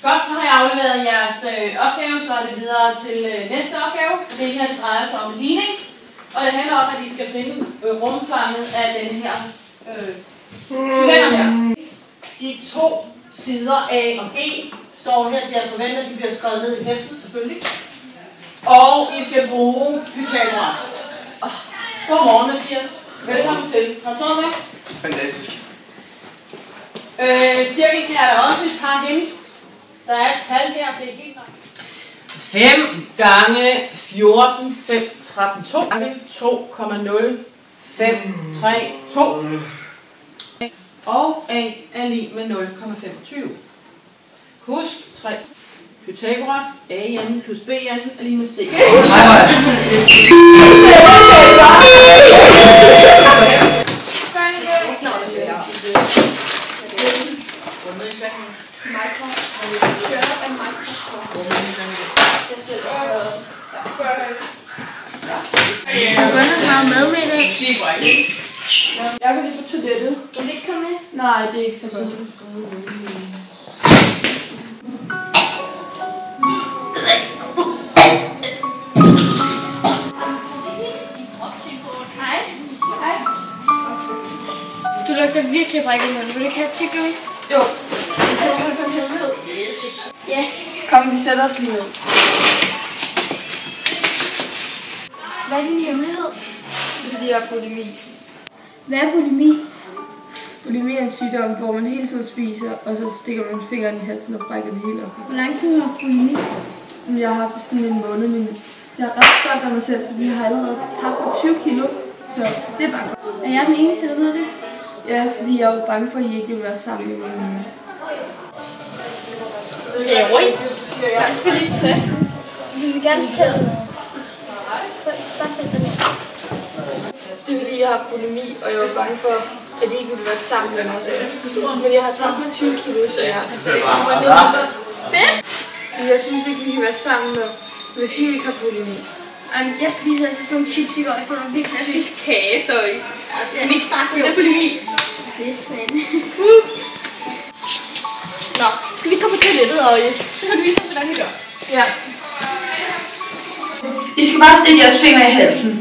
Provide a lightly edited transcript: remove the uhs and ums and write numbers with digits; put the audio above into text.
Godt, så har jeg afleveret jeres opgave, så er det videre til næste opgave. Det her det drejer sig om ligning, og det handler om, at I skal finde rumfanget af den her cylinder her. De to sider A og G står her, de er forventet, at de bliver skrevet ned i hæftet selvfølgelig. Og I skal bruge Pythagoras. Godmorgen, Mathias. Velkommen til. Har du sovet med? Fantastisk. Cirka er der også et par hints. Der er et tal her, det er helt nok. 5 gange 14, 5, 13, 2 gange 2,0, 5, 3, 2. Og A er lig med 0,25. Husk 3. Pythagoras, A i anden plus B i anden er lig med C. Jeg vil lige få toilettet. Vil du ikke komme med? Nej, det er ikke så godt. Hej. Hej. Du lugter virkelig brækket munden. Vil du ikke have et tyggegummi? Jo. Kan du holde på en hemmelighed? Ja. Kom, vi sætter os lige ned. Hvad er din hemmelighed? Det er fordi, jeg har bulimi. Hvad er bulimi? Bulimi er en sygdom, hvor man hele tiden spiser, og så stikker man fingeren i halsen og brækker det hele op. Hvor lang tid har du haft bulimi? Jeg har haft det sådan en måned, men jeg er ret stolt af mig selv, fordi jeg har allerede tabt 20 kilo. Så det er bare godt. Er jeg den eneste, der ved det? Ja, fordi jeg var bange for, at I ikke ville være sammen med mig. Jeg skal lige tage. Vi vil gerne fortælle noget. Bare sæt dig ned. Det er fordi, jeg har bulimi, og jeg var bange for, at I ikke ville være sammen med mig selv. Men jeg har tabt 20 kilo, så jeg Men jeg synes ikke, vi kan være sammen, hvis I ikke har bulimi. Jeg spiser altså sådan nogle chips i går. Jeg får nogle virkelig spiser kage, så I kan ikke snakke med bulimi. Det er spændende. Nå, skal vi komme på toilettet, og så kan vi vise os, hvordan vi gør. Ja. I skal bare stikke jeres fingre i halsen.